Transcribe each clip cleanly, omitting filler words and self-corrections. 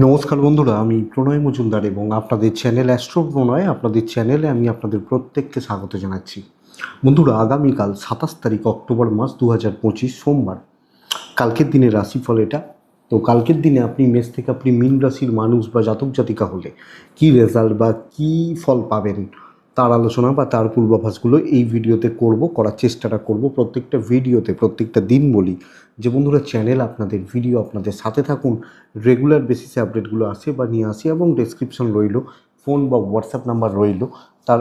নমস্কার বন্ধুরা, আমি প্রণয় মজুমদার এবং আপনাদের চ্যানেল অ্যাস্ট্রো প্রণয়, আপনাদের চ্যানেলে আমি আপনাদের প্রত্যেককে স্বাগত জানাচ্ছি। বন্ধুরা, আগামীকাল 27 তারিখ অক্টোবর মাস 2025 সোমবার, কালকের দিনে রাশিফল এটা। তো কালকের দিনে আপনি মেষ থেকে আপনি মীন রাশির মানুষ বা জাতক জাতিকা হলে কী রেজাল্ট বা কী ফল পাবেন তার আলোচনা বা তার পূর্বাভাসগুলো এই ভিডিওতে করার চেষ্টাটা করব। প্রত্যেকটা ভিডিওতে প্রত্যেকটা দিন বলি যে বন্ধুরা, চ্যানেল আপনাদের, ভিডিও আপনাদের, সাথে থাকুন। রেগুলার বেসিসে আপডেটগুলো আসে বা নিয়ে আসি এবং ডেসক্রিপশন রইল, ফোন বা হোয়াটসঅ্যাপ নাম্বার রইল, তার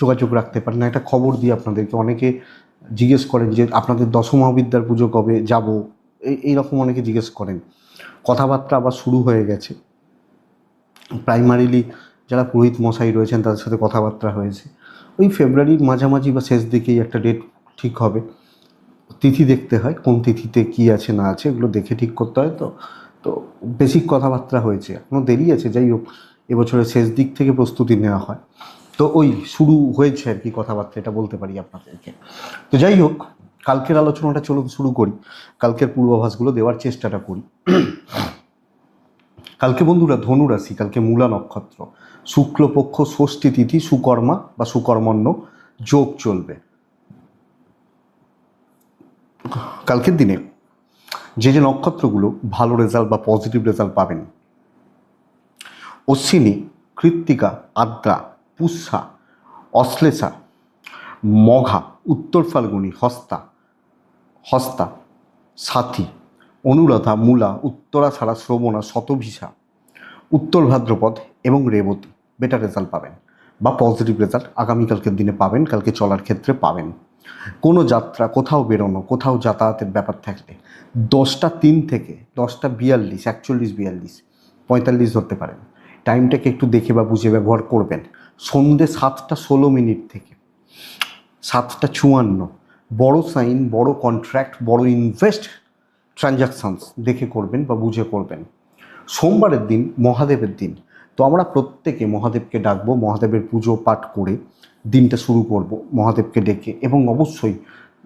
যোগাযোগ রাখতে পারেন। একটা খবর দিয়ে আপনাদেরকে অনেকে জিজ্ঞেস করেন যে আপনাদের দশমহাবিদ্যার পুজো কবে যাব, এইরকম অনেকে জিজ্ঞেস করেন। কথাবার্তা আবার শুরু হয়ে গেছে। প্রাইমারিলি যারা পুরোহিত মশাই রয়েছেন তাদের সাথে কথাবার্তা হয়েছে। ওই ফেব্রুয়ারির মাঝামাঝি বা শেষ দিকেই একটা ডেট ঠিক হবে। তিথি দেখতে হয়, কোন তিথিতে কী আছে না আছে এগুলো দেখে ঠিক করতে হয়। তো তো বেসিক কথাবার্তা হয়েছে, এখনও দেরি আছে। যাই হোক, এবছরের শেষ দিক থেকে প্রস্তুতি নেওয়া হয়। তো ওই শুরু হয়েছে আর কি কথাবার্তা, এটা বলতে পারি আপনাদেরকে। তো যাই হোক, কালকের আলোচনাটা চলুন শুরু করি। কালকের পূর্বাভাসগুলো দেওয়ার চেষ্টাটা করি। কালকে বন্ধুরা ধনু রাশি, কালকে মূলা নক্ষত্র, শুক্লপক্ষ ষষ্ঠী তিথি, সুকর্মা বা সুকর্মণ্য যোগ চলবে কালকের দিনে। যে যে নক্ষত্রগুলো ভালো রেজাল্ট বা পজিটিভ রেজাল্ট পাবেন: অশ্বিনী, কৃত্তিকা, আদ্রা, পুষ্যা, অশ্লেষা, মঘা, উত্তর ফাল্গুনী, হস্তা, সাথী, অনুরাধা, মূলা, উত্তরাষাঢ়া, শ্রবণা, শতভিষা, উত্তর ভাদ্রপদ এবং রেবতী বেটার রেজাল্ট পাবেন বা পজিটিভ রেজাল্ট আগামীকালকের দিনে পাবেন, কালকে চলার ক্ষেত্রে পাবেন। কোনো যাত্রা, কোথাও বেরোনো, কোথাও যাতায়াতের ব্যাপার থাকলে 10টা 3 থেকে 10টা 42, 41, 42, 45 ধরতে পারেন। টাইমটাকে একটু দেখে বা বুঝে ব্যবহার করবেন। সন্ধ্যে 7টা 16 থেকে 7টা 54 বড় সাইন, বড় কন্ট্রাক্ট, বড় ইনভেস্ট ট্রানজাকশানস দেখে করবেন বা বুঝে করবেন। সোমবারের দিন মহাদেবের দিন, তো আমরা প্রত্যেকে মহাদেবকে ডাকবো, মহাদেবের পুজো পাঠ করে দিনটা শুরু করব মহাদেবকে ডেকে। এবং অবশ্যই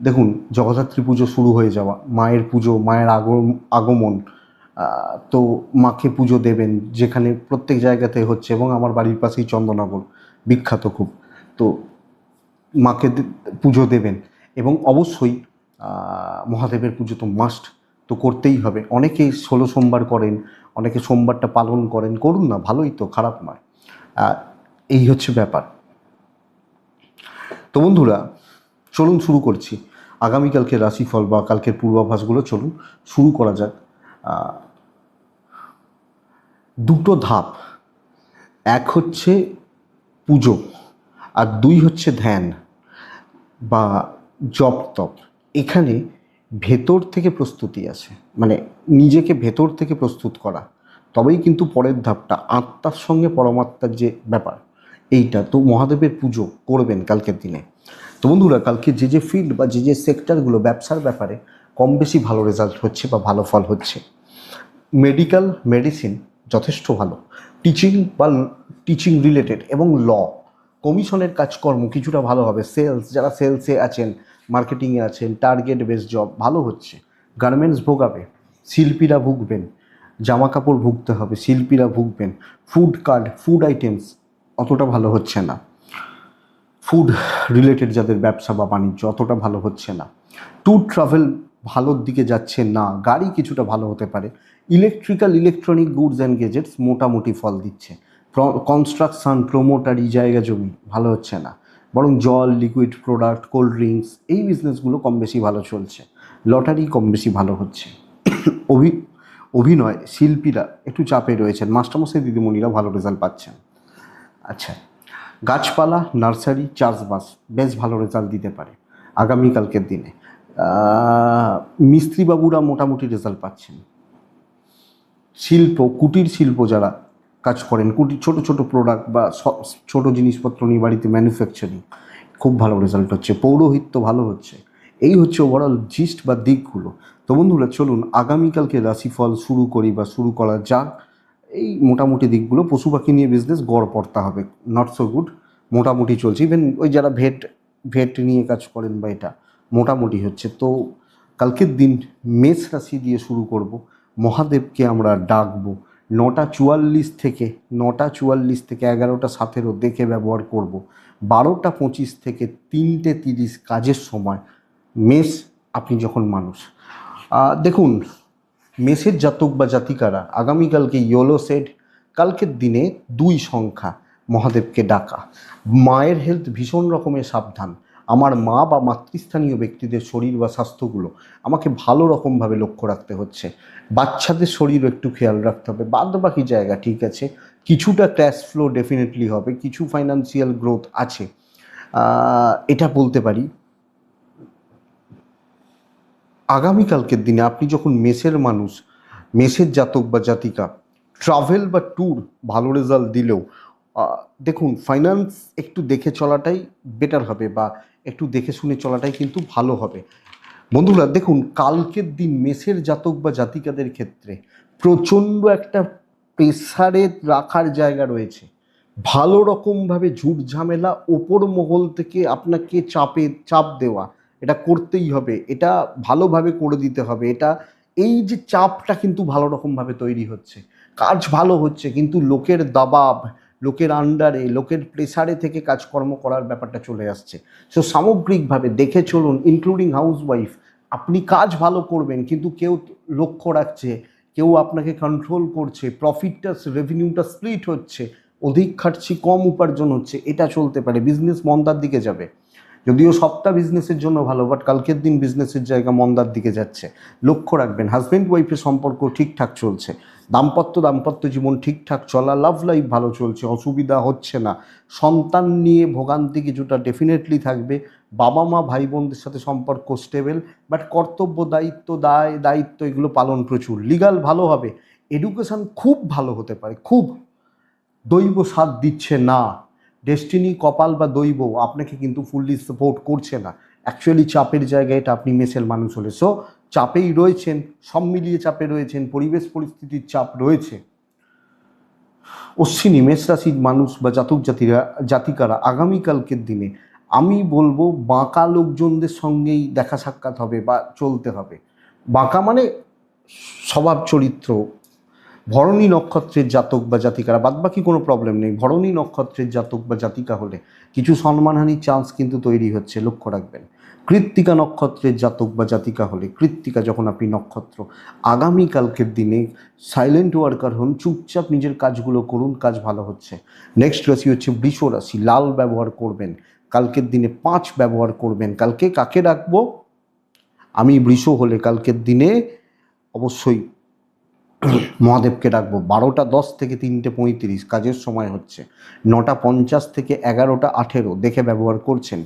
দেখুন, জগদ্ধাত্রী পুজো শুরু হয়ে যাওয়া, মায়ের পুজো, মায়ের আগমন, তো মাকে পুজো দেবেন, যেখানে প্রত্যেক জায়গাতে হচ্ছে। এবং আমার বাড়ির পাশেই চন্দননগর, বিখ্যাত খুব। তো মাকে পুজো দেবেন এবং অবশ্যই মহাদেবের পুজো তো মাস্ট, তো করতেই হবে। অনেকেই 16 সোমবার করেন, অনেকে সোমবারটা পালন করেন, করুন না, ভালোই তো, খারাপ নয়। এই হচ্ছে ব্যাপার। তো বন্ধুরা, চলুন শুরু করছি আগামীকালকের রাশিফল বা কালকের পূর্বাভাসগুলো। চলুন শুরু করা যাক। দুটো ধাপ, এক হচ্ছে পুজো আর 2 হচ্ছে ধ্যান বা জপ তপ। এখানে ভেতর থেকে প্রস্তুতি আছে, মানে নিজেকে ভেতর থেকে প্রস্তুত করা, তবেই কিন্তু পরের ধাপটা আত্মার সঙ্গে পরমাত্মার যে ব্যাপার, এইটা। তো মহাদেবের পুজো করবেন কালকের দিনে। তো বন্ধুরা, কালকে যে যে ফিল্ড বা যে যে সেক্টরগুলো ব্যবসার ব্যাপারে কম বেশি ভালো রেজাল্ট হচ্ছে বা ভালো ফল হচ্ছে: মেডিকেল, মেডিসিন যথেষ্ট ভালো, টিচিং বা টিচিং রিলেটেড এবং কমিশনের কাজকর্ম কিছুটা ভালো হবে। সেলস, যারা সেলসে আছেন, মার্কেটিংয়ে আছেন, টার্গেট বেস জব ভালো হচ্ছে। গার্মেন্টস ভোগাবে, শিল্পীরা ভুগবেন, জামা কাপড় ভুগতে হবে, শিল্পীরা ভুগবেন। ফুড কার্ট, ফুড আইটেমস অতটা ভালো হচ্ছে না। ফুড রিলেটেড যাদের ব্যবসা বা বাণিজ্য অতটা ভালো হচ্ছে না। ট্যুর ট্রাভেল ভালোর দিকে যাচ্ছে না, গাড়ি কিছুটা ভালো হতে পারে। ইলেকট্রনিক গুডস অ্যান্ড গেজেটস মোটামুটি ফল দিচ্ছে। কনস্ট্রাকশান, প্রোমোটারি, জায়গা জমি ভালো হচ্ছে না, বরং জল, লিকুইড প্রোডাক্ট, কোল্ড ড্রিঙ্কস, এই বিজনেসগুলো কম বেশি ভালো চলছে। লটারি কম বেশি ভালো হচ্ছে। অভিনয় শিল্পীরা একটু চাপে রয়েছেন, মাস্টারমশাই দিদিমণিরা ভালো রেজাল্ট পাচ্ছেন। আচ্ছা, গাছপালা, নার্সারি, চাষবাস বেশ ভালো রেজাল্ট দিতে পারে আগামীকালকের দিনে। মিস্ত্রিবাবুরা মোটামুটি রেজাল্ট পাচ্ছেন। শিল্প, কুটির শিল্প যারা কাজ করেন, ছোটো ছোটো প্রোডাক্ট বা ছোটো জিনিসপত্র নিয়ে বাড়িতে ম্যানুফ্যাকচারিং, খুব ভালো রেজাল্ট হচ্ছে। পৌরোহিত্য ভালো হচ্ছে। এই হচ্ছে ওভারঅল জিস্ট বা দিকগুলো। তো বন্ধুরা, চলুন আগামীকালকে রাশিফল শুরু করি বা শুরু করা যাক। এই মোটামুটি দিকগুলো, পশু পাখি নিয়ে বিজনেস গড় পড়তে হবে, নট সো গুড, মোটামুটি চলছে। ইভেন ওই যারা ভেট নিয়ে কাজ করেন বা এটা মোটামুটি হচ্ছে। তো কালকের দিন মেষ রাশি দিয়ে শুরু করব। মহাদেবকে আমরা ডাকবো। 9:44 থেকে 11:17 দেখে ব্যবহার করব। 12:25 থেকে 3:30 কাজের সময়। মেষ আপনি যখন মানুষ, দেখুন, মেষের জাতক বা জাতিকারা আগামীকালকে ইয়োলো সেট, কালকের দিনে 2 সংখ্যা, মহাদেবকে ডাকা। মায়ের হেলথ ভীষণ রকমের সাবধান। আমার মা বা মাতৃস্থানীয় ব্যক্তিদের শরীর বা স্বাস্থ্যগুলো আমাকে ভালো রকমভাবে লক্ষ্য রাখতে হচ্ছে। বাচ্চাদের শরীরও একটু খেয়াল রাখতে হবে। বাদ বাকি জায়গা ঠিক আছে, কিছুটা ক্যাশ ফ্লো ডেফিনেটলি হবে, কিছু ফাইন্যান্সিয়াল গ্রোথ আছে, এটা বলতে পারি। আগামীকালকের দিনে আপনি যখন মেষের মানুষ, মেষের জাতক বা জাতিকা, ট্রাভেল বা ট্যুর ভালো রেজাল্ট দিলেও দেখুন, ফাইন্যান্স একটু দেখে চলাটাই বেটার হবে, বা একটু দেখে শুনে চলাটাই কিন্তু ভালো হবে। বন্ধুরা দেখুন, কালকের দিন মেষের জাতক বা জাতিকাদের ক্ষেত্রে প্রচণ্ড একটা প্রেসারে রাখার জায়গা রয়েছে। ভালো রকমভাবে ঝুট ঝামেলা ওপর মহল থেকে আপনাকে চাপ দেওয়া, এটা করতেই হবে, এটা ভালোভাবে করে দিতে হবে, এটা, এই যে চাপটা কিন্তু ভালো রকমভাবে তৈরি হচ্ছে। কাজ ভালো হচ্ছে কিন্তু লোকের দবাব, লোকের আন্ডারে, লোকের প্রেসারে থেকে কাজকর্ম করার ব্যাপারটা চলে আসছে। সো সামগ্রিকভাবে দেখে চলুন, ইনক্লুডিং হাউসওয়াইফ, আপনি কাজ ভালো করবেন কিন্তু কেউ লক্ষ্য রাখছে, কেউ আপনাকে কন্ট্রোল করছে, প্রফিটটা, রেভিনিউটা স্প্লিট হচ্ছে, অধিক খাটছি কম উপার্জন হচ্ছে, এটা চলতে পারে। বিজনেস মন্দার দিকে যাবে, যদিও সপ্তাহ বিজনেসের জন্য ভালো, বাট কালকের দিন বিজনেসের জায়গা মন্দার দিকে যাচ্ছে। লক্ষ্য রাখবেন, হাজব্যান্ড ওয়াইফের সম্পর্ক ঠিকঠাক চলছে, দাম্পত্য জীবন ঠিকঠাক চলা, লাভ লাইফ ভালো চলছে, অসুবিধা হচ্ছে না। সন্তান নিয়ে ভোগান্তি কিছুটা ডেফিনেটলি থাকবে। বাবা মা ভাই বোনদের সাথে সম্পর্ক স্টেবল, বাট কর্তব্য, দায়িত্ব এগুলো পালন প্রচুর। লিগাল ভালো হবে, এডুকেশন খুব ভালো হতে পারে, খুব। দৈব সাথ দিচ্ছে না, ডেস্টিনি, কপাল বা দৈব আপনাকে কিন্তু ফুললি সাপোর্ট করছে না। অ্যাকচুয়ালি চাপের জায়গায় এটা আপনি মেষের মানুষ হলে, সো চাপেই রয়েছেন, সব মিলিয়ে চাপে রয়েছেন, পরিবেশ পরিস্থিতির চাপ রয়েছে। অশ্বিনী, মেষ রাশির মানুষ বা জাতিকারা আগামীকালকের দিনে আমি বলবো বাঁকা লোকজনদের সঙ্গেই দেখা সাক্ষাৎ হবে বা চলতে হবে। বাঁকা মানে স্বভাব চরিত্র। ভরণী নক্ষত্রের জাতক বা জাতিকারা, বাদবাকি কোনো প্রবলেম নেই, ভরণী নক্ষত্রের জাতক বা জাতিকা হলে কিছু সম্মানহানির চান্স কিন্তু তৈরি হচ্ছে, লক্ষ্য রাখবেন। কৃত্তিকা নক্ষত্রের জাতক বা জাতিকা হলে, কৃত্তিকা যখন আপনি নক্ষত্র, আগামীকালকের দিনে সাইলেন্ট ওয়ার্কার হন, চুপচাপ নিজের কাজগুলো করুন, কাজ ভালো হচ্ছে। নেক্সট রাশি হচ্ছে বৃষ রাশি। লাল ব্যবহার করবেন, কালকের দিনে 5 ব্যবহার করবেন। কালকে কাকে রাখবো? আমি বৃষ হলে কালকের দিনে অবশ্যই মহাদেবকে ডাকবো। 12:10 থেকে 3:35 কাজের সময় হচ্ছে। 9:50 থেকে 11:18 দেখে ব্যবহার করছেন।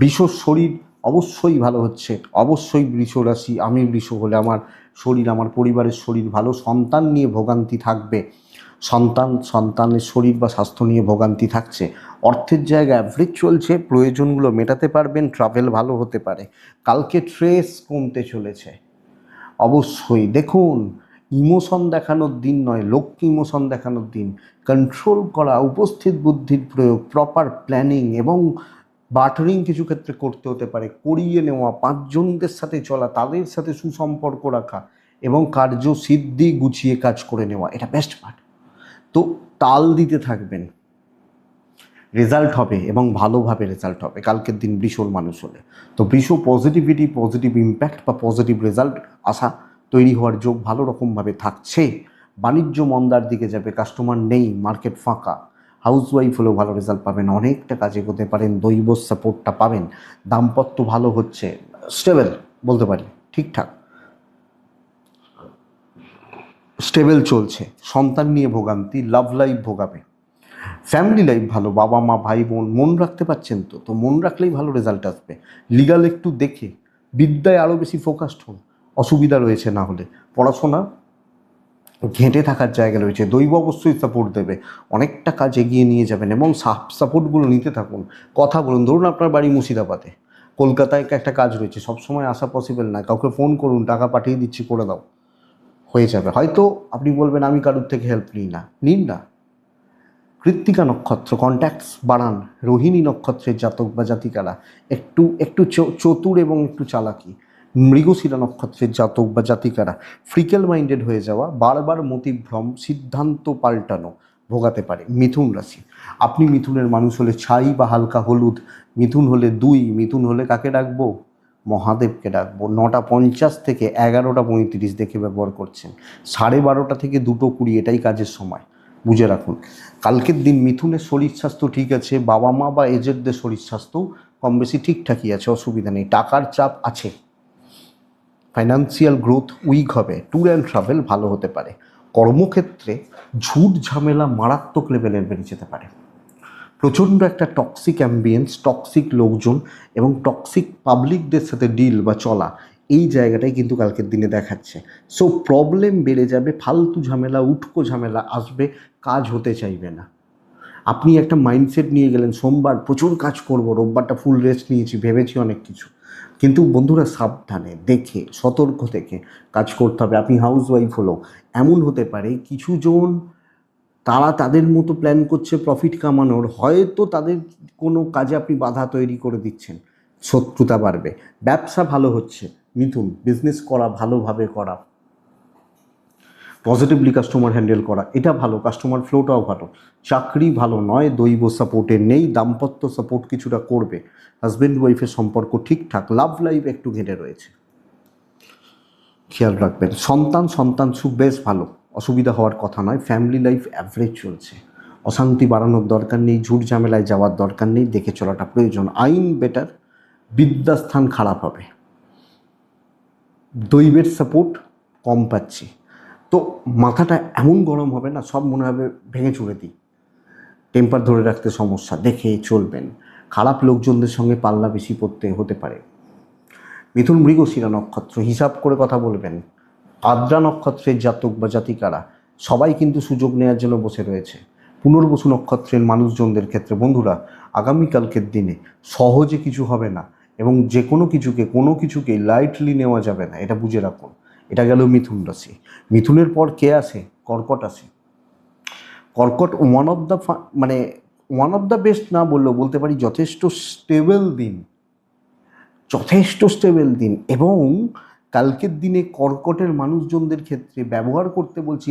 বৃষর শরীর অবশ্যই ভালো হচ্ছে, অবশ্যই বৃষ রাশি, আমি বৃষ হলে আমার শরীর, আমার পরিবারের শরীর ভালো। সন্তান নিয়ে ভোগান্তি থাকবে, সন্তানের শরীর বা স্বাস্থ্য নিয়ে ভোগান্তি থাকছে। অর্থের জায়গা অ্যাভারেজ চলছে, প্রয়োজনগুলো মেটাতে পারবেন, ট্রাভেল ভালো হতে পারে। কালকে স্ট্রেস কমতে চলেছে। অবশ্যই দেখুন, ইমোশন দেখানোর দিন নয়, লোককে ইমোশন দেখানোর দিন। কন্ট্রোল করা, উপস্থিত বুদ্ধির প্রয়োগ, প্রপার প্ল্যানিং এবং বার্টারিং কিছু ক্ষেত্রে করতে হতে পারে, করিয়ে নেওয়া, 5 জনদের সাথে চলা, তাদের সাথে সুসম্পর্ক রাখা এবং কার্যসিদ্ধি গুছিয়ে কাজ করে নেওয়া, এটা বেস্ট পার্ট। তো তাল দিতে থাকবেন, রেজাল্ট হবে এবং ভালোভাবে রেজাল্ট হবে কালকের দিন বৃষর মানুষ হলে। তো বৃষ পজিটিভিটি, পজিটিভ ইম্প্যাক্ট বা পজিটিভ রেজাল্ট আশা তৈরি হওয়ার যোগ ভালো রকমভাবে থাকছে। বাণিজ্য মন্দার দিকে যাবে, কাস্টমার নেই, মার্কেট ফাঁকা। হাউসওয়াইফ হলেও ভালো রেজাল্ট পাবেন, অনেকটা কাজ এগোতে পারেন, দৈব সাপোর্টটা পাবেন। দাম্পত্য ভালো হচ্ছে, স্টেবল বলতে পারি, ঠিকঠাক স্টেবল চলছে। সন্তান নিয়ে ভোগান্তি, লাভ লাইফ ভোগাবে। ফ্যামিলি লাইফ ভালো, বাবা মা ভাই বোন মন রাখতে পারছেন, তো মন রাখলেই ভালো রেজাল্ট আসবে। লিগাল একটু দেখে বিদ্যায় আরও বেশি ফোকাসড হন, অসুবিধা রয়েছে না হলে। পড়াশোনা ঘেঁটে থাকার জায়গা রয়েছে, দৈব অবশ্যই সাপোর্ট দেবে, অনেকটা কাজ এগিয়ে নিয়ে যাবেন এবং সাপোর্টগুলো নিতে থাকুন। কথা বলুন, ধরুন আপনার বাড়ি মুর্শিদাবাদে, কলকাতায় একটা কাজ রয়েছে, সবসময় আসা পসিবল না, কাউকে ফোন করুন, টাকা পাঠিয়ে দিচ্ছি, করে দাও, হয়ে যাবে। হয়তো আপনি বলবেন আমি কারোর থেকে হেল্প নিন না। কৃত্তিকা নক্ষত্র, কন্ট্যাক্টস বাড়ান। রোহিণী নক্ষত্রের জাতক বা জাতিকারা একটু চতুর এবং একটু চালাকি। মৃগশিরা নক্ষত্রের জাতক বা জাতিকারা ফ্রিকেল মাইন্ডেড হয়ে যাওয়া, বারবার মতিভ্রম, সিদ্ধান্ত পাল্টানো ভোগাতে পারে। মিথুন রাশি, আপনি মিথুনের মানুষ হলে ছাই বা হালকা হলুদ, মিথুন হলে 2, মিথুন হলে কাকে ডাকবো? মহাদেবকে ডাকবো। 9:50 থেকে 11:35 দেখে ব্যবহার করছেন। 12:30 থেকে 2:20 এটাই কাজের সময়, বুঝে রাখুন। কালকের দিন মিথুনের শরীর স্বাস্থ্য ঠিক আছে, বাবা মা বা এজেডদের শরীর স্বাস্থ্যও কম বেশি ঠিকঠাকই আছে, অসুবিধা নেই। টাকার চাপ আছে, ফাইন্যান্সিয়াল গ্রোথ উইক হবে, ট্যুর অ্যান্ড ট্রাভেল ভালো হতে পারে। কর্মক্ষেত্রে ঝুট ঝামেলা মারাত্মক লেভেলের বেড়ে যেতে পারে। প্রচণ্ড একটা টক্সিক অ্যাম্বিয়েন্স, টক্সিক লোকজন এবং টক্সিক পাবলিকদের সাথে ডিল বা চলা, এই জায়গাটাই কিন্তু কালকের দিনে দেখাচ্ছে। সো প্রবলেম বেড়ে যাবে, ফালতু ঝামেলা, উটকো ঝামেলা আসবে, কাজ হতে চাইবে না। আপনি একটা মাইন্ডসেট নিয়ে গেলেন সোমবার প্রচুর কাজ করব, রোববারটা ফুল রেস্ট নিয়েছি, ভেবেছি অনেক কিছু, কিন্তু বন্ধুরা সাবধানে দেখে সতর্ক থেকে কাজ করতে হবে। আপনি হাউস ওয়াইফ হলেও এমন হতে পারে কিছু জন তারা তাদের মতো প্ল্যান করছে প্রফিট কামানোর, হয়তো তাদের কোনো কাজে আপনি বাধা তৈরি করে দিচ্ছেন, শত্রুতা বাড়বে। ব্যবসা ভালো হচ্ছে, মিথুন বিজনেস করা, ভালোভাবে করা, পজিটিভলি কাস্টমার হ্যান্ডেল করা, এটা ভালো, কাস্টমার ফ্লোটাও ভালো। চাকরি ভালো নয়, দৈব সাপোর্টে নেই, দাম্পত্য সাপোর্ট কিছুটা করবে, হাজব্যান্ড ওয়াইফের সম্পর্ক ঠিকঠাক, লাভ লাইফ একটু ঘেটে রয়েছে, খেয়াল রাখবেন। সন্তান সুখ বেশ ভালো, অসুবিধা হওয়ার কথা নয়। ফ্যামিলি লাইফ অ্যাভারেজ চলছে, অশান্তি বাড়ানোর দরকার নেই, ঝুট ঝামেলায় যাওয়ার দরকার নেই, দেখে চলাটা প্রয়োজন। আইন বেটার, বিদ্যাস্থান খারাপ হবে, দৈবের সাপোর্ট কম পাচ্ছি। তো মাথাটা এমন গরম হবে না, সব মনে হবে ভেঙে চুড়ে দিই। টেম্পার ধরে রাখতে সমস্যা, দেখে চলবেন। খারাপ লোকজনদের সঙ্গে পাল্লা বেশি পড়তে হতে পারে। মিথুন মৃগশিরা নক্ষত্র, হিসাব করে কথা বলবেন। আদ্রা নক্ষত্রের জাতক বা জাতিকারা সবাই কিন্তু সুযোগ নেওয়ার জন্য বসে রয়েছে। পুনর্বসু নক্ষত্রের মানুষজনদের ক্ষেত্রে বন্ধুরা, আগামীকালকের দিনে সহজে কিছু হবে না, এবং যে কোনো কিছুকে লাইটলি নেওয়া যাবে না, এটা বুঝে রাখুন। এটা গেল মিথুন রাশি। মিথুনের পর কে আসে? কর্কট আসে। কর্কট ওয়ান অফ দ্য বেস্ট না বললেও বলতে পারি যথেষ্ট স্টেবল দিন, এবং কালকের দিনে কর্কটের মানুষজনদের ক্ষেত্রে ব্যবহার করতে বলছি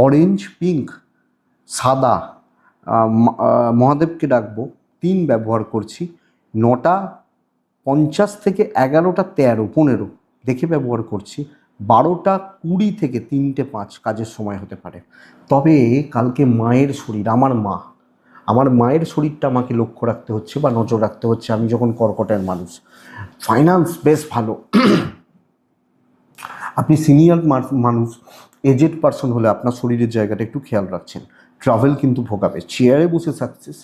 অরেঞ্জ, পিঙ্ক, সাদা, মহাদেবকে ডাকবো 3 ব্যবহার করছি। 9:50 থেকে 11:13, 15 দেখে ব্যবহার করছি। 12:20 থেকে 3:05 কাজের সময় হতে পারে। তবে কালকে মায়ের শরীর, আমার মায়ের শরীরটা আমাকে লক্ষ্য রাখতে হচ্ছে বা নজর রাখতে হচ্ছে। আমি যখন কর্কটের মানুষ, ফাইন্যান্স বেশ ভালো। আপনি সিনিয়র মানুষ, এজেড পার্সন হলে আপনার শরীরের জায়গাটা একটু খেয়াল রাখছেন। ট্রাভেল কিন্তু ভোগাবে। চেয়ারে বসে সাকসেস,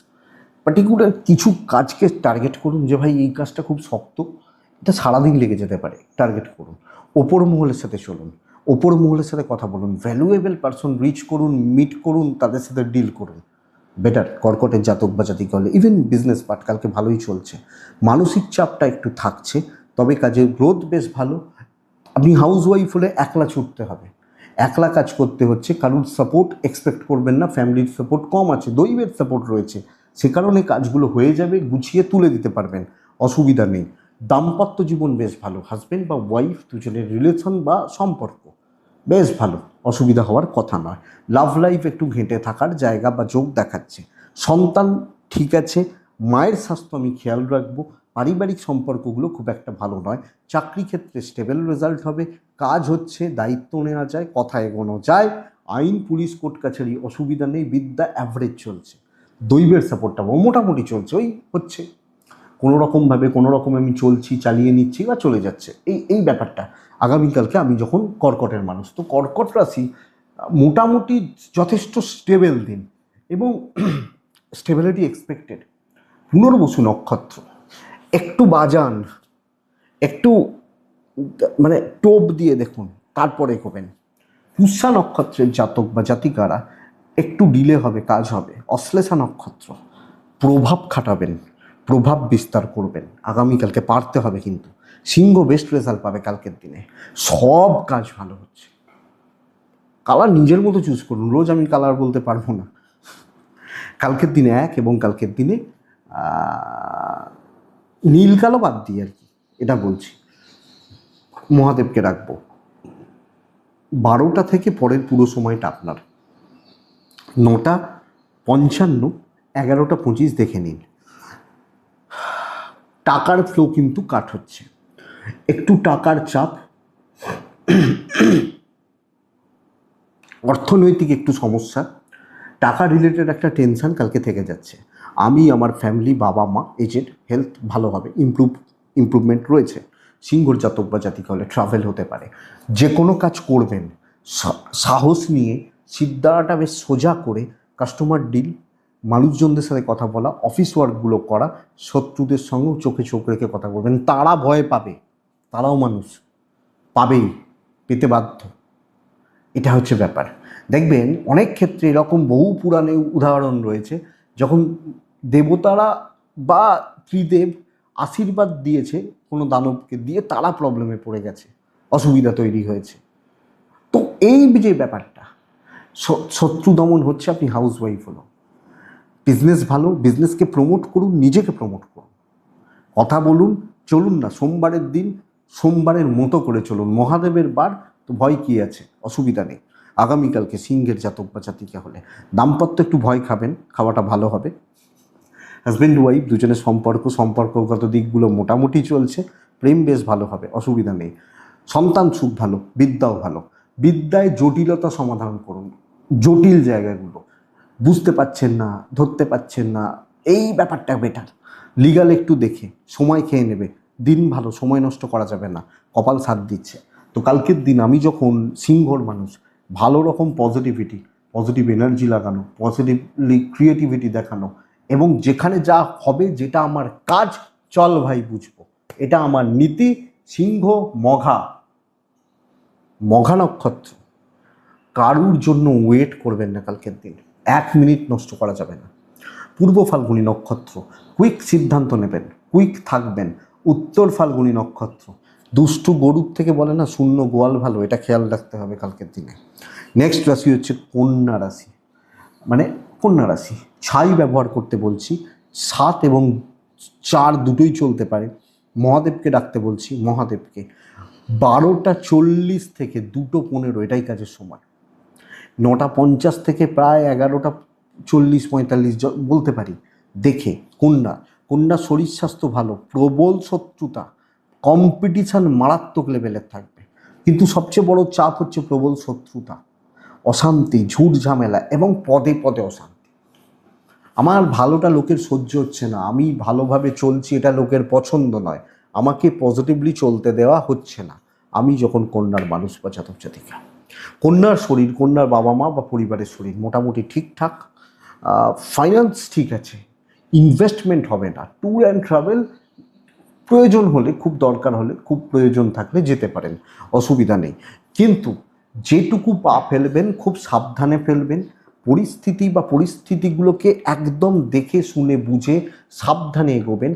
পার্টিকুলার কিছু কাজকে টার্গেট করুন যে ভাই এই কাজটা খুব শক্ত, এটা সারাদিন লেগে যেতে পারে, টার্গেট করুন। ওপর মহলের সাথে চলুন, ওপর মহলের সাথে কথা বলুন, ভ্যালুয়েবল পার্সন রিচ করুন, মিট করুন, তাদের সাথে ডিল করুন। বেটার কর্কটের জাতক বা জাতিকা হলে। ইভেন বিজনেস পার্ট কালকে ভালোই চলছে, মানসিক চাপটা একটু থাকছে, তবে কাজের গ্রোথ বেশ ভালো। আপনি হাউস ওয়াইফ হলে একলা ছুটতে হবে, একলা কাজ করতে হচ্ছে, কারোর সাপোর্ট এক্সপেক্ট করবেন না, ফ্যামিলির সাপোর্ট কম আছে, দৈবের সাপোর্ট রয়েছে, সে কারণে কাজগুলো হয়ে যাবে, গুছিয়ে তুলে দিতে পারবেন, অসুবিধা নেই। দাম্পত্য জীবন বেশ ভালো, হাজব্যান্ড বা ওয়াইফ দুজনের রিলেশন বা সম্পর্ক বেশ ভালো, অসুবিধা হওয়ার কথা নয়। লাভ লাইফ একটু ঘেঁটে থাকার জায়গা বা যোগ দেখাচ্ছে। সন্তান ঠিক আছে, মায়ের স্বাস্থ্য আমি খেয়াল রাখবো। পারিবারিক সম্পর্কগুলো খুব একটা ভালো নয়। চাকরি ক্ষেত্রে স্টেবল রেজাল্ট হবে, কাজ হচ্ছে, দায়িত্ব নেওয়া যায়, কথা এগোনো যায়। আইন, পুলিশ, কোর্ট কাছারি অসুবিধা নেই। বিদ্যা অ্যাভারেজ চলছে, দৈবের সাপোর্টটা মোটামুটি চলছে, ওই হচ্ছে কোনো রকমভাবে আমি চলছি, চালিয়ে নিচ্ছি বা চলে যাচ্ছে, এই ব্যাপারটা। আগামীকালকে আমি যখন কর্কটের মানুষ, তো কর্কট রাশি মোটামুটি যথেষ্ট স্টেবল দিন, এবং স্টেবিলিটি এক্সপেক্টেড। পুনর্বসু নক্ষত্র একটু বাজান, একটু মানে টোপ দিয়ে দেখুন, তারপরে এগোবেন। পুষ্যা নক্ষত্রের জাতক বা জাতিকারা একটু ডিলে হবে, কাজ হবে। অশ্লেষা নক্ষত্র প্রভাব খাটাবেন, প্রভাব বিস্তার করবেন, আগামীকালকে পারতে হবে কিন্তু। সিংহ বেস্ট রেজাল্ট পাবে কালকের দিনে, সব কাজ ভালো হচ্ছে। কালার নিজের মতো চুজ করুন, রোজ আমি কালার বলতে পারবো না। কালকের দিনে এবং কালকের দিনে নীল কালো বাদ দিই আর কি, এটা বলছি। মহাদেবকে রাখবো। 12টা থেকে পরের পুরো সময়টা আপনার। 9:55, 11:25 দেখে নিন। টাকার ফ্লো কিন্তু কাট হচ্ছে, একটু টাকার চাপ, অর্থনৈতিক একটু সমস্যা, টাকা রিলেটেড একটা টেনশন কালকে থেকে যাচ্ছে। আমি, আমার ফ্যামিলি, বাবা মা, এজেড, হেলথ ভালো হবে, ইমপ্রুভমেন্ট রয়েছে। সিংহর জাতক বা জাতিকা হলে ট্রাভেল হতে পারে। যে কোনো কাজ করবেন সাহস নিয়ে, সিদ্ধাটা বেশ সোজা করে, কাস্টমার ডিল, মানুষজনদের সাথে কথা বলা, অফিস ওয়ার্কগুলো করা, শত্রুদের সঙ্গেও চোখে চোখ রেখে কথা বলবেন। তারা ভয় পাবে, তারাও মানুষ, পাবেই, পেতে বাধ্য। এটা হচ্ছে ব্যাপার। দেখবেন অনেক ক্ষেত্রে এরকম বহু পুরাণে উদাহরণ রয়েছে, যখন দেবতারা বা ত্রিদেব আশীর্বাদ দিয়েছে কোনো দানবকে দিয়ে, তারা প্রবলেমে পড়ে গেছে, অসুবিধা তৈরি হয়েছে। তো এই যে ব্যাপারটা, শত্রু দমন হচ্ছে, আপনি হাউস ওয়াইফ হলো, বিজনেস ভালো, বিজনেসকে প্রমোট করুন, নিজেকে প্রমোট করুন, কথা বলুন, চলুন না সোমবারের দিন সোমবারের মতো করে চলুন। মহাদেবের বার, তো ভয় কী আছে, অসুবিধা নেই। আগামীকালকে সিংহের জাতক বা জাতিকা হলে দাম্পত্য একটু ভয় খাবেন, খাওয়াটা ভালো হবে। হাজব্যান্ড ওয়াইফ দুজনের সম্পর্কগত দিকগুলো মোটামুটি চলছে, প্রেম বেশ ভালো হবে, অসুবিধা নেই। সন্তান সুখ ভালো, বিদ্যাও ভালো। বিদ্যায় জটিলতা সমাধান করুন, জটিল জায়গাগুলো বুঝতে পারছেন না, ধরতে পারছেন না, এই ব্যাপারটা বেটার। লিগাল একটু দেখে সময় খেয়ে নেবে, দিন ভালো, সময় নষ্ট করা যাবে না, কপাল সাথ দিচ্ছে। তো কালকের দিন আমি যখন সিংহর মানুষ, ভালো রকম পজিটিভ এনার্জি লাগানো, পজিটিভলি ক্রিয়েটিভিটি দেখানো, এবং যেখানে যা হবে, যেটা আমার কাজ, চল ভাই বুঝবো, এটা আমার নীতি। সিংহ মঘা নক্ষত্র, কারুর জন্য ওয়েট করবেন না কালকের দিন, 1 মিনিট নষ্ট করা যাবে না। পূর্ব ফাল্গুনী নক্ষত্র, কুইক সিদ্ধান্ত নেবেন, কুইক থাকবেন। উত্তর ফাল্গুনী নক্ষত্র, দুষ্টু গরুর থেকে বলে না শূন্য গোয়াল ভালো, এটা খেয়াল রাখতে হবে কালকের দিনে। নেক্সট রাশি হচ্ছে কন্যা রাশি। কন্যা রাশি, ছাই ব্যবহার করতে বলছি, 7 এবং 4 দুটোই চলতে পারে। মহাদেবকে ডাকতে বলছি, মহাদেবকে। 12:40 থেকে 2:15 এটাই কাজের সময়। 9:50 থেকে প্রায় 11:40-45 বলতে পারি। দেখে কন্যা শরীর স্বাস্থ্য ভালো, প্রবল শত্রুতা, কম্পিটিশান মারাত্মক লেভেলের থাকবে, কিন্তু সবচেয়ে বড় চাপ হচ্ছে প্রবল শত্রুতা, অশান্তি, ঝুট ঝামেলা এবং পদে পদে অশান্তি। আমার ভালোটা লোকের সহ্য হচ্ছে না, আমি ভালোভাবে চলছি, এটা লোকের পছন্দ নয়, আমাকে পজিটিভলি চলতে দেওয়া হচ্ছে না। আমি যখন কন্যার মানুষ বা জাতক জাতিকা, কন্যার শরীর, কন্যার বাবা মা বা পরিবারের শরীর মোটামুটি ঠিকঠাক, ফাইন্যান্স ঠিক আছে, ইনভেস্টমেন্ট হবে না, ট্যুর অ্যান্ড ট্রাভেল প্রয়োজন হলে, খুব দরকার হলে, খুব প্রয়োজন থাকলে যেতে পারেন, অসুবিধা নেই। কিন্তু যেটুকু পা ফেলবেন খুব সাবধানে ফেলবেন, পরিস্থিতিগুলোকে একদম দেখে শুনে বুঝে সাবধানে এগোবেন,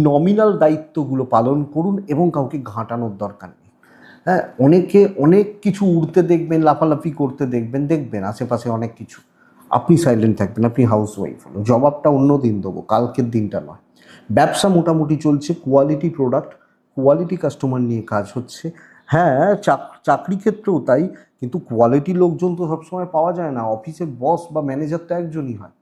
নমিনাল দায়িত্বগুলো পালন করুন এবং কাউকে ঘাঁটানোর দরকার নেই। হ্যাঁ, অনেক কিছু উড়তে দেখবেন, লাফালাফি করতে দেখবেন আশেপাশে অনেক কিছু, আপনি সাইলেন্ট থাকবেন, আপনি হাউস ওয়াইফ হলো, জবাবটা অন্য দিন দেবো, কালকের দিনটা নয়। ব্যবসা মোটামুটি চলছে, কোয়ালিটি প্রোডাক্ট, কোয়ালিটি কাস্টমার নিয়ে কাজ হচ্ছে। হ্যাঁ, চাকরি ক্ষেত্রেও তাই, কিন্তু কোয়ালিটি লোকজন তো সবসময় পাওয়া যায় না, অফিসের বস বা ম্যানেজার তো একজনই হয়,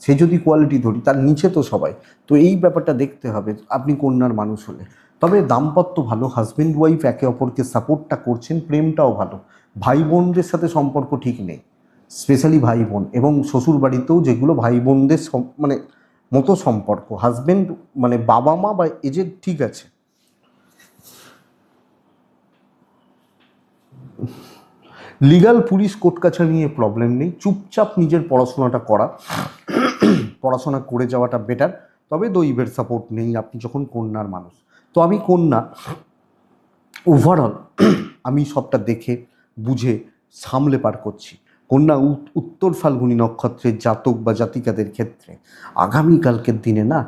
সে যদি কোয়ালিটি ধরি, তার নিচে তো সবাই। তো এই ব্যাপারটা দেখতে হবে আপনি কন্যার মানুষ হলে। তবে দাম্পত্য ভালো, হাজব্যান্ড ওয়াইফ একে অপরকে সাপোর্টটা করছেন, প্রেমটাও ভালো। ভাই বোনদের সাথে সম্পর্ক ঠিক নেই, স্পেশালি ভাই বোন, এবং শ্বশুর বাড়িতেও যেগুলো ভাই বোনদের মতো সম্পর্ক, হাজব্যান্ড বাবা মা বা এজের ঠিক আছে। লিগাল, পুলিশ, কোর্ট কাছারি নিয়ে প্রবলেম নেই, চুপচাপ নিজের পড়াশোনাটা করা, পড়াশোনা করে যাওয়াটা বেটার। তবে দৈবের সাপোর্ট নেই আপনি যখন কন্যার মানুষ। তো আমি কন্যা, ওভারঅল আমি সবটা দেখে বুঝে সামলে পার করছি। কন্যা উত্তর ফাল্গুনী নক্ষত্রের জাতক বা জাতিকাদের ক্ষেত্রে আগামীকালকের দিনে না,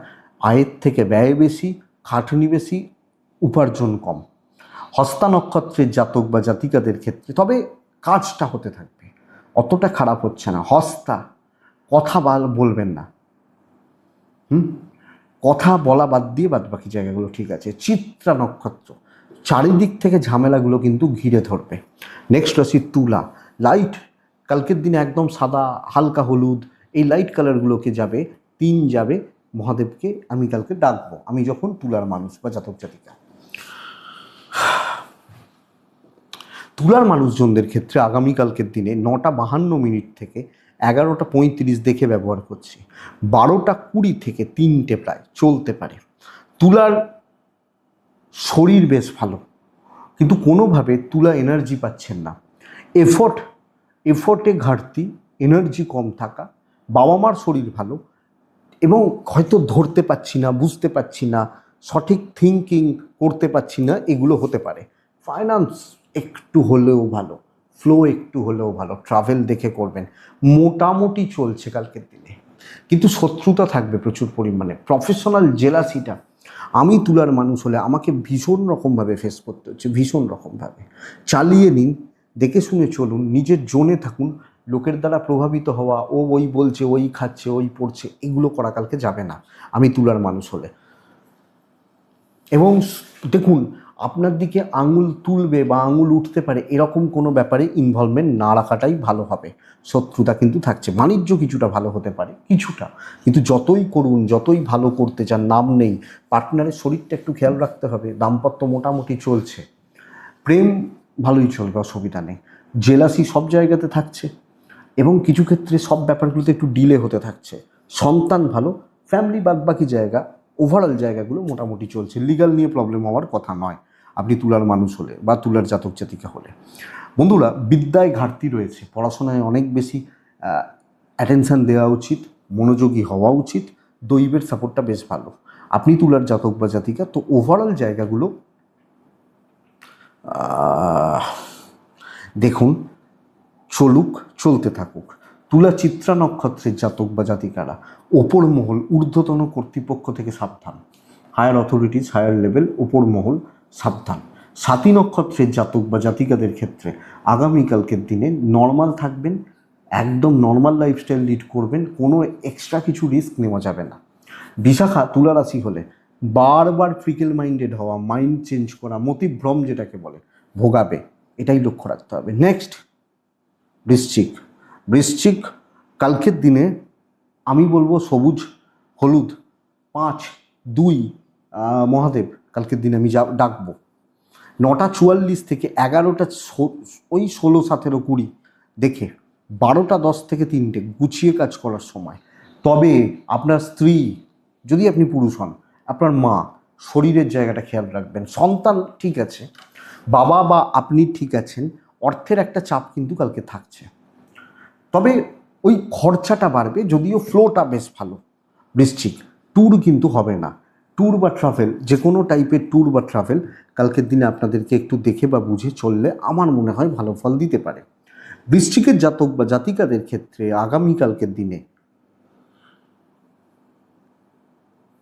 আয়ের থেকে ব্যয় বেশি, খাটনি বেশি, উপার্জন কম। হস্তা নক্ষত্রের জাতক বা জাতিকাদের ক্ষেত্রে তবে কাজটা হতে থাকবে, অতটা খারাপ হচ্ছে না। হস্তা, কথা বলবেন না, কথা বলা বাদ দিয়ে বাদ বাকি জায়গাগুলো ঠিক আছে। চিত্রা নক্ষত্র, চারিদিক থেকে ঝামেলাগুলো কিন্তু ঘিরে ধরবে। নেক্সট রাশি তুলা। লাইট, কালকের দিনে একদম সাদা, হালকা হলুদ, এই লাইট কালারগুলোকে যাবে, 3 যাবে, মহাদেবকে আমি কালকে ডাকবো, আমি যখন তুলার মানুষ বা জাতক জাতিকা। তুলার মানুষজনদের ক্ষেত্রে আগামীকালকের দিনে 9:52 থেকে 11:35 দেখে ব্যবহার করছি, 12:20 থেকে 3টে প্রায় চলতে পারে। তুলার শরীর বেশ ভালো, কিন্তু কোনোভাবে তুলা এনার্জি পাচ্ছেন না। এফোর্টে ঘাটতি, এনার্জি কম থাকা, বাবা মার শরীর ভালো এবং হয়তো ধরতে পাচ্ছি না, বুঝতে পারছি না, সঠিক থিঙ্কিং করতে পারছি না, এগুলো হতে পারে। ফাইন্যান্স একটু হলেও ভালো, ফ্লো একটু হলেও ভালো, ট্রাভেল দেখে করবেন, মোটামুটি চলছে কালকের দিনে। কিন্তু শত্রুতা থাকবে প্রচুর পরিমাণে। প্রফেশনাল জেলাসিটা আমি তুলার মানুষ হলে আমাকে ভীষণ রকমভাবে ফেস করতে হচ্ছে, ভীষণ রকমভাবে। চালিয়ে নিন, দেখে শুনে চলুন, নিজের জোনে থাকুন। লোকের দ্বারা প্রভাবিত হওয়া, ও ওই বলছে, ওই খাচ্ছে, ওই পড়ছে, এগুলো করা কালকে যাবে না আমি তুলার মানুষ হলে। এবং দেখুন, আপনার দিকে আঙুল তুলবে বা আঙুল উঠতে পারে এরকম কোনো ব্যাপারে ইনভলভমেন্ট না রাখাটাই ভালো হবে। শত্রুতা কিন্তু থাকছে, বাণিজ্য কিছুটা ভালো হতে পারে, কিছুটা, কিন্তু যতই করুন, যতই ভালো করতে চান, নাম নেই। পার্টনারের শরীরটা একটু খেয়াল রাখতে হবে। দাম্পত্য মোটামুটি চলছে, প্রেম ভালোই চলবে, অসুবিধা নেই। জেলাসি সব জায়গাতে থাকছে এবং কিছু ক্ষেত্রে সব ব্যাপারগুলোতে একটু ডিলে হতে থাকছে। সন্তান ভালো, ফ্যামিলি বাদবাকি জায়গা, ওভারঅল জায়গাগুলো মোটামুটি চলছে। লিগাল নিয়ে প্রবলেম হওয়ার কথা নয় আপনি তুলার মানুষ হলে বা তুলার জাতক জাতিকা হলে। বন্ধুরা, বিদ্যায় ঘাটতি রয়েছে, পড়াশোনায় অনেক বেশি অ্যাটেনশান দেওয়া উচিত, মনোযোগী হওয়া উচিত। দৈবের সাপোর্টটা বেশ ভালো আপনি তুলার জাতক বা জাতিকা। তো ওভারঅল জায়গাগুলো দেখুন, চলুক, চলতে থাকুক। তুলা চিত্রা নক্ষত্রের জাতক বা জাতিকারা ওপর মহল, ঊর্ধ্বতন কর্তৃপক্ষ থেকে সাবধান। হায়ার অথরিটিস, হায়ার লেভেল, ওপর মহল সাবধান। সাতী নক্ষত্রের জাতক বা জাতিকাদের ক্ষেত্রে আগামীকালকের দিনে নর্মাল থাকবেন, একদম নর্মাল লাইফস্টাইল লিড করবেন, কোনো এক্সট্রা কিছু রিস্ক নেওয়া যাবে না। বিশাখা তুলা রাশি হলে বারবার ফ্রিকেল মাইন্ডেড হওয়া, মাইন্ড চেঞ্জ করা, মতিভ্রম যেটাকে বলে, ভোগাবে, এটাই লক্ষ্য রাখতে হবে। নেক্সট বৃশ্চিক। বৃশ্চিক কালকের দিনে আমি বলবো সবুজ হলুদ 5-2 মহাদেব কালকের দিনে আমি ডাকবো। 9:44 থেকে 11টা, ওই 16-17-20 দেখে 12:10 থেকে 3টে গুছিয়ে কাজ করার সময়। তবে আপনার স্ত্রী, যদি আপনি পুরুষ হন, আপনার মা, শরীরের জায়গাটা খেয়াল রাখবেন। সন্তান ঠিক আছে, বাবা বা আপনি ঠিক আছেন, অর্থের একটা চাপ কিন্তু কালকে থাকছে। তবে ওই খরচাটা বাড়বে, যদিও ফ্লোটা বেশ ভালো। বৃশ্চিক ট্যুর কিন্তু হবে না। ট্যুর বা ট্রাভেল, যে কোনো টাইপের ট্যুর বা ট্রাভেল কালকের দিনে আপনাদেরকে একটু দেখে বা বুঝে চললে আমার মনে হয় ভালো ফল দিতে পারে। বৃশ্চিকের জাতক বা জাতিকাদের ক্ষেত্রে আগামীকালকের দিনে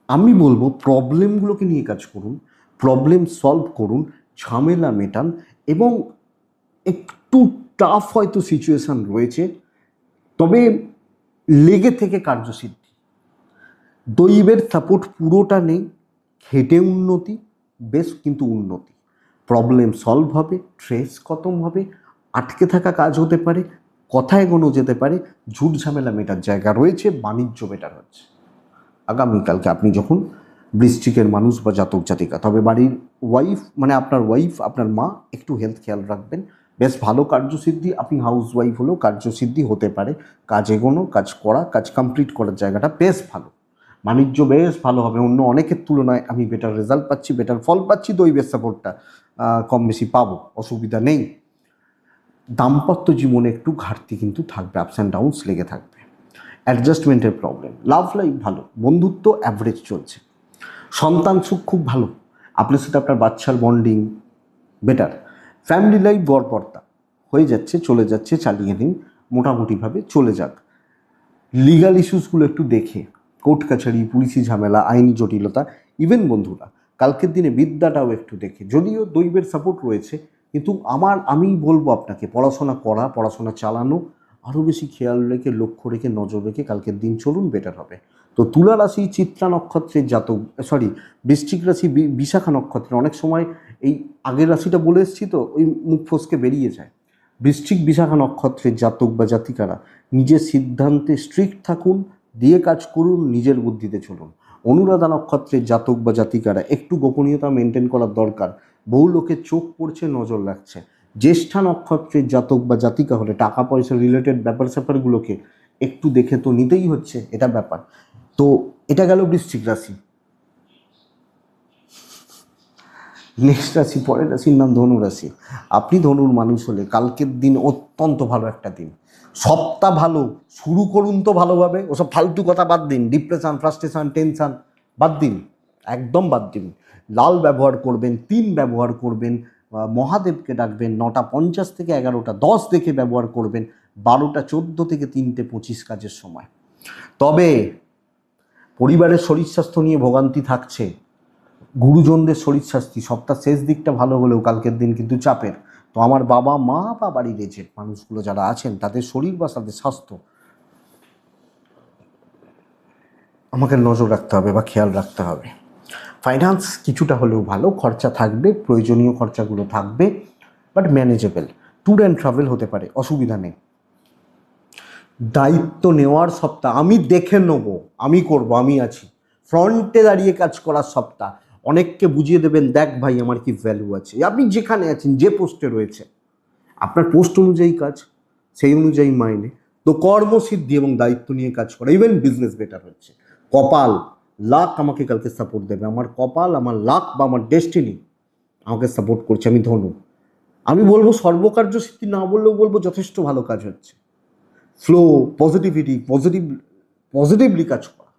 আমি বলবো প্রবলেমগুলোকে নিয়ে কাজ করুন, প্রবলেম সলভ করুন, ঝামেলা মেটান, এবং একটু টাফ হয়তো সিচুয়েশান রয়েছে, তবে লেগে থেকে কার্যসিদ্ধি। দৈবের সাপোর্ট পুরোটা নেই, খেটে উন্নতি, বেশ কিন্তু উন্নতি। প্রবলেম সলভ হবে, স্ট্রেস খতম হবে, আটকে থাকা কাজ হতে পারে, কথা এগোনো যেতে পারে, ঝুট ঝামেলা মেটার জায়গা রয়েছে, বাণিজ্য বেটার হচ্ছে আগামীকালকে আপনি যখন বৃশ্চিকের মানুষ বা জাতক জাতিকা। তবে বাড়ির ওয়াইফ, মানে আপনার ওয়াইফ, আপনার মা, একটু হেলথ খেয়াল রাখবেন। বেশ ভালো কার্যসিদ্ধি, আপনি হাউস ওয়াইফ হলেও কার্যসিদ্ধি হতে পারে। কাজ এগোনো, কাজ করা, কাজ কমপ্লিট করার জায়গাটা বেশ ভালো। বাণিজ্য বেশ ভালো হবে, অন্য অনেকের তুলনায় আমি বেটার রেজাল্ট পাচ্ছি, বেটার ফল পাচ্ছি। দৈবের সাপোর্টটা কম বেশি পাবো, অসুবিধা নেই। দাম্পত্য জীবনে একটু ঘাটতি কিন্তু থাকবে, আপস অ্যান্ড ডাউনস লেগে থাকবে, অ্যাডজাস্টমেন্টের প্রবলেম। লাভ লাইফ ভালো, বন্ধুত্ব অ্যাভারেজ চলছে। সন্তান সুখ খুব ভালো, আপনার সাথে আপনার বাচ্চার বন্ডিং বেটার। ফ্যামিলি লাইফ গড়পড়তা হয়ে যাচ্ছে, চলে যাচ্ছে, চালিয়ে নিন, মোটামুটিভাবে চলে যাক। লিগাল ইস্যুসগুলো একটু দেখে, কোর্ট কাছারি, পুলিশি ঝামেলা, আইনি জটিলতা, ইভেন বন্ধুরা কালকের দিনে বিদ্যাটাও একটু দেখে। যদিও দৈবের সাপোর্ট রয়েছে, কিন্তু আমি বলবো আপনাকে পড়াশোনা করা, পড়াশোনা চালানো আরও বেশি খেয়াল রেখে, লক্ষ্য রেখে, নজর রেখে কালকের দিন চলুন, বেটার হবে। তো তুলা রাশি চিত্রা নক্ষত্রের জাতক, বৃশ্চিক রাশি বিশাখা নক্ষত্রের অনেক সময় এই আগের রাশিটা বলে এসেছি তো, ওই মুখ ফসকে বেরিয়ে যায়। বৃশ্চিক বিশাখা নক্ষত্রের জাতক বা জাতিকারা নিজের সিদ্ধান্তে স্ট্রিক্ট থাকুন, দিয়ে কাজ করুন, নিজের বুদ্ধিতে চলুন। অনুরাধা নক্ষত্রের জাতক বা জাতিকারা একটু গোপনীয়তা মেনটেন করার দরকার, বহু লোকের চোখ পড়ছে, নজর লাগছে। জ্যেষ্ঠা নক্ষত্রের জাতক বা জাতিকা হলে টাকা পয়সা রিলেটেড ব্যাপার স্যাপারগুলোকে একটু দেখে তো নিতেই হচ্ছে, এটা ব্যাপার। তো এটা গেল বৃশ্চিক রাশি। নেক্সট রাশি, পরের রাশির নাম ধনু রাশি। আপনি ধনুর মানুষ হলে কালকের দিন অত্যন্ত ভালো একটা দিন, সপ্তাহ ভালো। শুরু করুন তো ভালোভাবে, ওসব ফালতু কথা বাদ দিন, ডিপ্রেশন, ফ্রাস্ট্রেশন, টেনশন বাদ দিন, একদম বাদ দিন। লাল ব্যবহার করবেন, 3 ব্যবহার করবেন, মহাদেবকে ডাকবেন, 9:50 থেকে 11:10 দেখে ব্যবহার করবেন, 12:14 থেকে 3:25 কাজের সময়। তবে পরিবারের শরীর স্বাস্থ্য নিয়ে ভোগান্তি থাকছে, গুরুজনদের শরীর স্বাস্থ্য সপ্তাহ শেষ দিকটা ভালো হলেও কালকের দিন কিন্তু চাপের। তো আমার বাবা মা বা বাড়ির এজেড মানুষগুলো যারা আছেন, তাদের শরীর বা তাদের স্বাস্থ্য আমাকে নজর রাখতে হবে বা খেয়াল রাখতে হবে। ফাইন্যান্স কিছুটা হলেও ভালো, খরচা থাকবে, প্রয়োজনীয় খরচাগুলো থাকবে, but manageable. Tour and travel হতে পারে, অসুবিধা নেই। দায়িত্ব নেওয়ার সপ্তাহ, আমি দেখে নেব, আমি করব, আমি আছি, ফ্রন্টে দাঁড়িয়ে কাজ করার সপ্তাহ। অনেককে বুঝিয়ে দেবেন, দেখ ভাই আমার কি ভ্যালু আছে। আপনি যেখানে আছেন, যে পোস্টে রয়েছে, আপনার পোস্ট অনুযায়ী কাজ, সেই অনুযায়ী মাইনে। তো কর্মসিদ্ধি এবং দায়িত্ব নিয়ে কাজ করা, ইভেন বিজনেস বেটার হচ্ছে। কপাল, লাক আমাকে কালকে সাপোর্ট দেবে। আমার কপাল, আমার লাক বা আমার ডেস্টিনি আমাকে সাপোর্ট করছে। আমি ধনু, আমি বলবো সর্বকার্য সিদ্ধি না বললেও বলবো যথেষ্ট ভালো কাজ হচ্ছে। ফ্লো, পজিটিভিটি, পজিটিভলি কাজ করা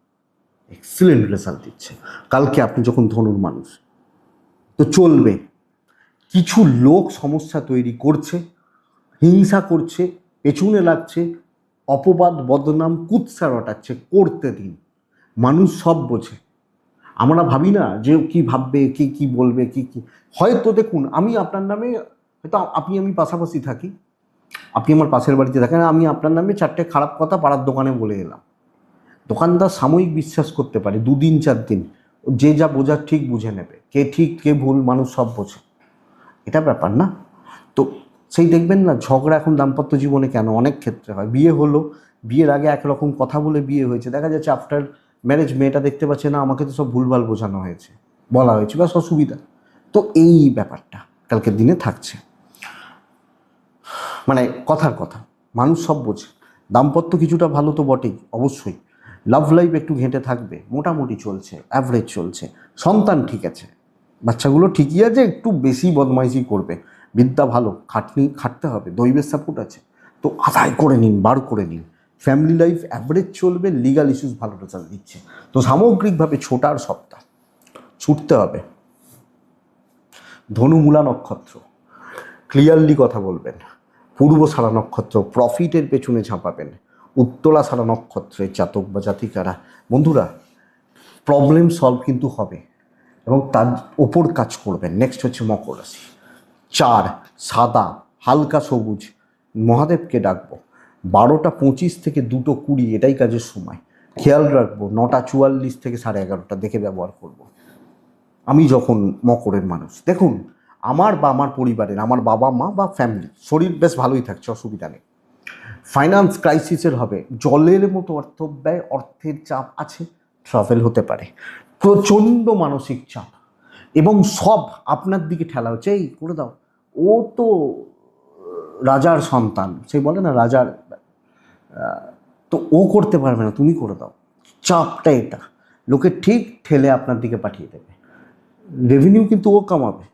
এক্সিলেন্ট রেজাল্ট দিচ্ছে। কালকে আপনি যখন ধনুর মানুষ, তো চলবে। কিছু লোক সমস্যা তৈরি করছে, হিংসা করছে, পেছনে লাগছে, অপবাদ বদনাম কুৎসা রটাচ্ছে, করতে দিন। মানুষ সব বোঝে। আমরা ভাবি না যে কি ভাববে, কে কি বলবে, কি কি। হয়তো দেখুন, আমি আপনার নামে, হয়তো আপনি আমি পাশাপাশি থাকি, আপনি আমার পাশের বাড়িতে থাকেন, আমি আপনার নামে 4টে খারাপ কথা পাড়ার দোকানে বলে এলাম। দোকানদার সাময়িক বিশ্বাস করতে পারে, 2 দিন 4 দিন, যে যা বোঝার ঠিক বুঝে নেবে, কে ঠিক কে ভুল মানুষ সব বোঝে, এটা ব্যাপার না। তো সেই দেখবেন না, ঝগড়া এখন দাম্পত্য জীবনে কেন অনেক ক্ষেত্রে হয়। বিয়ে হলো, বিয়ের আগে একরকম কথা বলে বিয়ে হয়েছে, দেখা যাচ্ছে আফটার ম্যারেজ মেয়েটা দেখতে পাচ্ছে না, আমাকে তো সব ভুলভাল বোঝানো হয়েছে, বলা হয়েছে, ব্যাস অসুবিধা। তো এই ব্যাপারটা কালকের দিনে থাকছে। মানে কথার কথা, মানুষ সব বোঝে। দাম্পত্য কিছুটা ভালো তো বটেই, অবশ্যই। লাভ লাইফ একটু ঘেঁটে থাকবে, মোটামুটি চলছে, অ্যাভারেজ চলছে। সন্তান ঠিক আছে, বাচ্চাগুলো ঠিকই আছে, একটু বেশি বদমাইশি করবে। বিদ্যা ভালো, খাটতে হবে, দৈবের সাপোর্ট আছে, তো আদায় করে নিন, বার করে নিন। ফ্যামিলি লাইফ অ্যাভারেজ চলবে, লিগাল ইস্যুস ভালো রেজাল্ট দিচ্ছে। তো সামগ্রিকভাবে ছোটার সপ্তাহ, ছুটতে হবে। ধনুমূলা নক্ষত্র, ক্লিয়ারলি কথা বলবেন। পূর্বশারা নক্ষত্র, প্রফিটের পেছনে ঝাঁপাবেন। উত্তরাশারা নক্ষত্রের জাতক বা জাতিকারা, বন্ধুরা, প্রবলেম সলভ কিন্তু হবে এবং তার ওপর কাজ করবেন। নেক্সট হচ্ছে মকর রাশি। 4 সাদা, হালকা সবুজ, মহাদেবকে ডাকবো। 12:25 থেকে 2:20 এটাই কাজের সময়। খেয়াল রাখবো, 9:44 থেকে 11:30 দেখে ব্যবহার করব। আমি যখন মকরের মানুষ, দেখুন, আমার বা আমার পরিবারের, আমার বাবা মা বা ফ্যামিলি শরীর বেশ ভালোই থাকছে, অসুবিধা নেই। ফাইন্যান্স ক্রাইসিসের হবে, জলের মতো অর্থ ব্যয়, অর্থের চাপ আছে, ট্রাভেল হতে পারে, প্রচণ্ড মানসিক চাপ, এবং সব আপনার দিকে ঠেলা হচ্ছে, এই করে দাও, ও তো রাজার সন্তান, সেই বলে না রাজার, তো ও করতে পারবে না, তুমি করে দাও। চাপটা এটা, লোকে ঠিক ঠেলে আপনার দিকে পাঠিয়ে দেবে। রেভিনিউ কিন্তু ও কামাবে,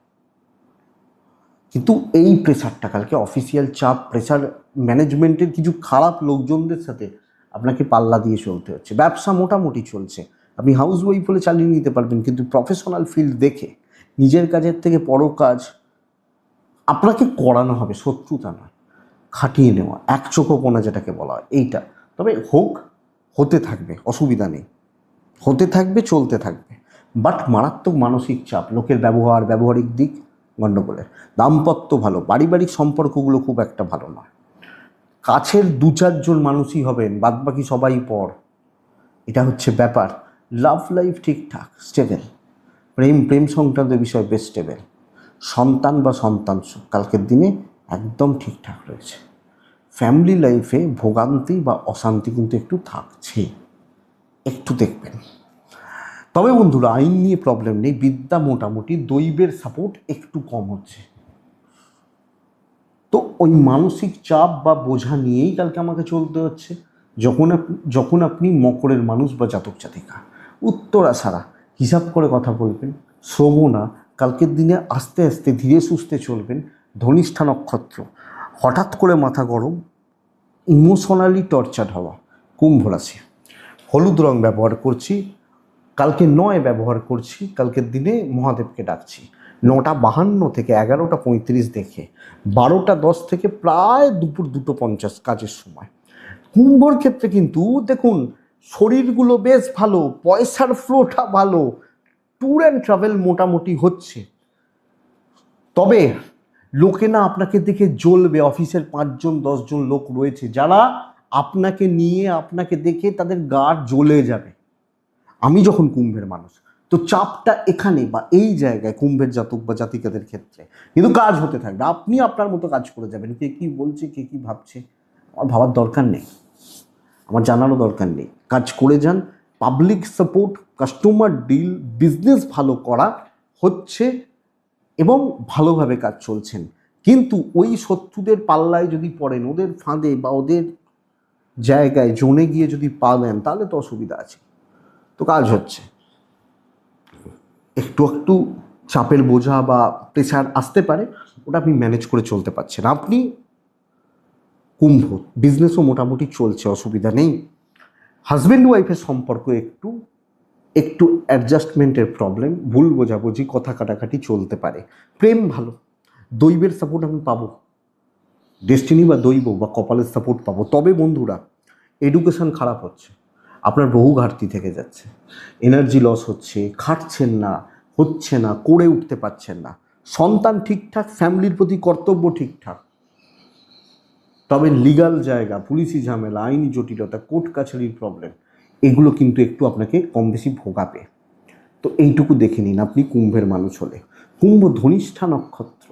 কিন্তু এই প্রেশারটা কালকে অফিসিয়াল চাপ, প্রেশার, ম্যানেজমেন্টের কিছু খারাপ লোকজনদের সাথে আপনাকে পাল্লা দিয়ে চলতে হচ্ছে। ব্যবসা মোটামুটি চলছে, আপনি হাউস ওয়াইফ হলে চালিয়ে নিতে পারবেন, কিন্তু প্রফেশনাল ফিল্ড দেখে নিজের কাজের থেকে বড় কাজ আপনাকে করানো হবে, শত্রুতা নয়, খাটিয়ে নেওয়া, একচোখোপনা যেটাকে বলা হয়, এইটা। তবে হোক, হতে থাকবে, অসুবিধা নেই, হতে থাকবে, চলতে থাকবে। বাট মারাত্মক মানসিক চাপ, লোকের ব্যবহারিক দিক গণ্ডগোলের। দাম্পত্য ভালো, পারিবারিক সম্পর্কগুলো খুব একটা ভালো নয়। কাছের 2-4 জন মানুষই হবেন, বাদবাকি সবাই পর, এটা হচ্ছে ব্যাপার। লাভ লাইফ ঠিকঠাক, স্টেবেল। প্রেম সংক্রান্ত বিষয় বেশ স্টেবেল। সন্তান বা সন্তান সুখ কালকের দিনে একদম ঠিকঠাক রয়েছে। ফ্যামিলি লাইফে ভোগান্তি বা অশান্তি কিন্তু একটু থাকছে, একটু দেখবেন। তবে বন্ধুরা আইন নিয়ে প্রবলেম নেই, বিদ্যা মোটামুটি, দৈবের সাপোর্ট একটু কম হচ্ছে। তো ওই মানসিক চাপ বা বোঝা নিয়েই কালকে আমাকে চলতে হচ্ছে। যখন আপনি মকরের মানুষ বা জাতক জাতিকা, উত্তরা ছাড়া হিসাব করে কথা বলবেন, শ্রবণা কালকের দিনে আস্তে আস্তে ধীরে সুস্থে চলবেন। ধনিষ্ঠা নক্ষত্র হঠাৎ করে মাথা গরম, ইমোশনালি টর্চার হওয়া। কুম্ভ রাশি হলুদ রং ব্যবহার করছি, কালকে 9 ব্যবহার করছি, কালকের দিনে মহাদেবকে ডাকছি। 9:52 থেকে 11:35 দেখে 12:10 থেকে প্রায় দুপুর 2:50 কাজের সময়। কুম্ভর ক্ষেত্রে কিন্তু দেখুন শরীরগুলো বেশ ভালো, পয়সার ফ্লোটা ভালো, ট্যুর অ্যান্ড ট্রাভেল মোটামুটি হচ্ছে। তবে লোকে না আপনাকে দেখে জ্বলবে। অফিসের 5জন 10জন লোক রয়েছে যারা আপনাকে নিয়ে আপনাকে দেখে তাদের গা জ্বলে যাবে। আমি যখন কুম্ভের মানুষ, তো চাপটা এখানে বা এই জায়গায় কুম্ভের জাতক বা জাতিকাদের ক্ষেত্রে কিন্তু কাজ হতে থাকবে। আপনি আপনার মতো কাজ করে যাবেন। কে কী বলছে, কে কী ভাবছে, আমার ভাবার দরকার নেই, আমার জানারও দরকার নেই। কাজ করে যান। Public support, customer deal, business ভালো করা হচ্ছে এবং ভালোভাবে কাজ চলছেন। কিন্তু ওই শত্রুদের পাল্লায় যদি পড়েন, ওদের ফাঁদে বা ওদের জায়গায় জোনে গিয়ে যদি পা দেন, তাহলে তো অসুবিধা আছে। তো কাজ হচ্ছে, একটু একটু চাপের বোঝা বা প্রেশার আসতে পারে, ওটা আপনি ম্যানেজ করে চলতে পারছেন। আপনি কুম্ভ বিজনেসও মোটামুটি চলছে, অসুবিধা নেই। হাজব্যান্ড ওয়াইফের সম্পর্ক একটু একটু অ্যাডজাস্টমেন্টের প্রবলেম, ভুল বোঝাবুঝি, কথা কাটাকাটি চলতে পারে। প্রেম ভালো, দৈবের সাপোর্ট আমি পাবো, ডেস্টিনি বা দৈব বা কপালের সাপোর্ট পাবো। তবে বন্ধুরা এডুকেশন খারাপ হচ্ছে, আপনার বহু ঘাটতি থেকে যাচ্ছে, এনার্জি লস হচ্ছে, খাটছেন না, হচ্ছে না, করে উঠতে পারছেন না। সন্তান ঠিকঠাক, ফ্যামিলির প্রতি কর্তব্য ঠিকঠাক, তবে লিগাল জায়গা, পুলিশি ঝামেলা, আইনি জটিলতা, কোর্ট কাছারির প্রবলেম, এগুলো কিন্তু একটু আপনাকে কম বেশি ভোগাবে। তো এইটুকু দেখে নিন আপনি কুম্ভের মানুষ হলে। কুম্ভ ধনিষ্ঠা নক্ষত্র,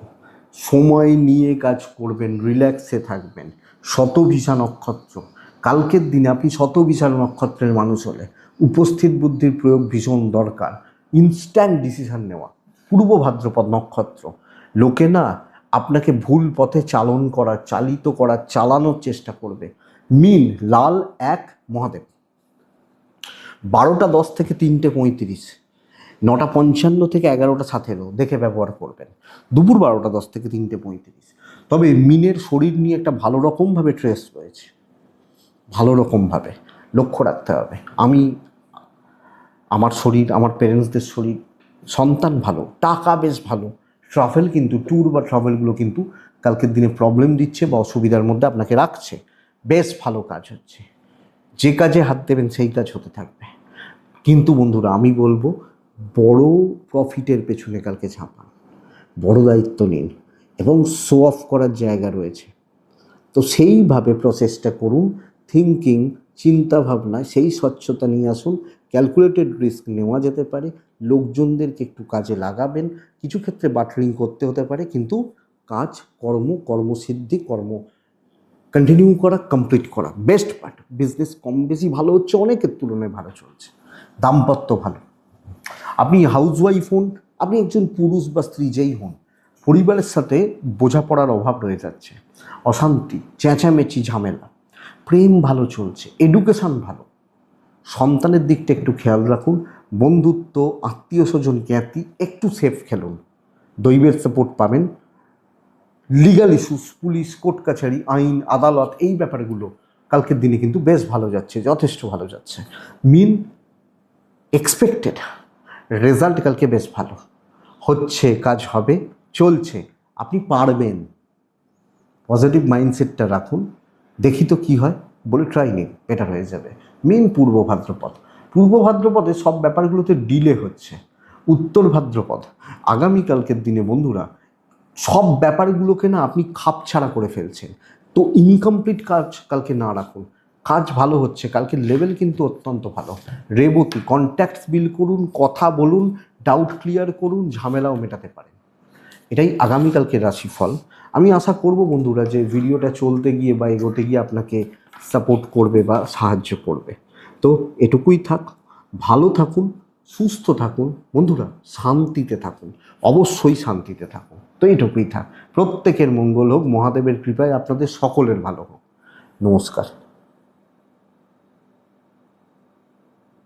সময় নিয়ে কাজ করবেন, রিল্যাক্সে থাকবেন। শতভিষা নক্ষত্র, কালকের দিনে আপনি শতভিষা নক্ষত্রের মানুষ হলে উপস্থিত বুদ্ধির প্রয়োগ ভীষণ দরকার, ইনস্ট্যান্ট ডিসিশন নেওয়া। পূর্ব ভাদ্রপদ নক্ষত্র, লোকে না আপনাকে ভুল পথে চালিত করার চালানোর চেষ্টা করবে। মিন লাল 1 মহাদেব, 12:10 থেকে 3:35, 9:55 থেকে 11:17 দেখে ব্যবহার করবেন। দুপুর 12:10 থেকে 3:35। তবে মিনের শরীর নিয়ে একটা ভালো রকমভাবে ট্রেস রয়েছে, ভালো রকমভাবে লক্ষ্য রাখতে হবে। আমার শরীর, আমার পেরেন্টসদের শরীর, সন্তান ভালো, টাকা বেশ ভালো, ট্রাভেল কিন্তু ট্যুর বা ট্রাভেলগুলো কিন্তু কালকের দিনে প্রবলেম দিচ্ছে বা অসুবিধার মধ্যে আপনাকে রাখছে। বেশ ভালো কাজ হচ্ছে, যে কাজে হাত দেবেন সেই কাজ হতে থাকবে। কিন্তু বন্ধুরা আমি বলবো বড় প্রফিটের পেছনে কালকে ঝাঁপান, বড় দায়িত্ব নিন এবং শো অফ করার জায়গা রয়েছে। তো সেইভাবে প্রসেসটা করুন, থিঙ্কিং, চিন্তাভাবনায় সেই স্বচ্ছতা নিয়ে আসুন। ক্যালকুলেটেড রিস্ক নেওয়া যেতে পারে, লোকজনদেরকে একটু কাজে লাগাবেন, কিছু ক্ষেত্রে বার্টারিং করতে হতে পারে, কিন্তু কাজ, কর্মসিদ্ধি, কন্টিনিউ করা, কমপ্লিট করা বেস্ট পার্ট। বিজনেস কম বেশি ভালো হচ্ছে, অনেকের তুলনায় ভালো চলছে, দাম্পত্য ভালো। আপনি হাউসওয়াইফ হন, আপনি একজন পুরুষ বা স্ত্রী যেই হন, পরিবারের সাথে বোঝাপড়ার অভাব রয়ে যাচ্ছে, অশান্তি, চেঁচামেচি, ঝামেলা। প্রেম ভালো চলছে, এডুকেশান ভালো, সন্তানের দিকটা একটু খেয়াল রাখুন। বন্ধুত্ব, আত্মীয় স্বজন, জ্ঞাতি একটু সেফ খেলুন, দৈবের সাপোর্ট পাবেন। লিগাল ইস্যুস, পুলিশ, কোর্ট কাছারি, আইন, আদালত, এই ব্যাপারগুলো কালকের দিনে কিন্তু বেশ ভালো যাচ্ছে, যথেষ্ট ভালো যাচ্ছে। মিন এক্সপেক্টেড রেজাল্ট কালকে বেশ ভালো হচ্ছে, কাজ হবে, চলছে, আপনি পারবেন। পজিটিভ মাইন্ডসেটটা রাখুন, দেখি তো কী হয় বলে ট্রাই নিন, বেটার হয়ে যাবে। মেন পূর্ব ভাদ্রপদ, পূর্ব ভাদ্রপদে সব ব্যাপারগুলোতে ডিলে হচ্ছে। উত্তর ভাদ্রপদ আগামীকালকের দিনে বন্ধুরা সব ব্যাপারগুলোকে না আপনি খাপছাড়া করে ফেলছেন। তো ইনকমপ্লিট কাজ কালকে না রাখুন, কাজ ভালো হচ্ছে, কালকের লেভেল কিন্তু অত্যন্ত ভালো। রেবতী কন্ট্যাক্টস বিল করুন, কথা বলুন, ডাউট ক্লিয়ার করুন, ঝামেলাও মেটাতে পারেন। এটাই আগামীকালকের রাশিফল। আমি আশা করব বন্ধুরা যে ভিডিওটা চলতে গিয়ে বা এগোতে গিয়ে আপনাকে সাপোর্ট করবে বা সাহায্য করবে। তো এটুকুই থাক, ভালো থাকুন, সুস্থ থাকুন বন্ধুরা, শান্তিতে থাকুন, অবশ্যই শান্তিতে থাকুন। তো এটুকুই থাক, প্রত্যেকের মঙ্গল হোক, মহাদেবের কৃপায় আপনাদের সকলের ভালো হোক। নমস্কার।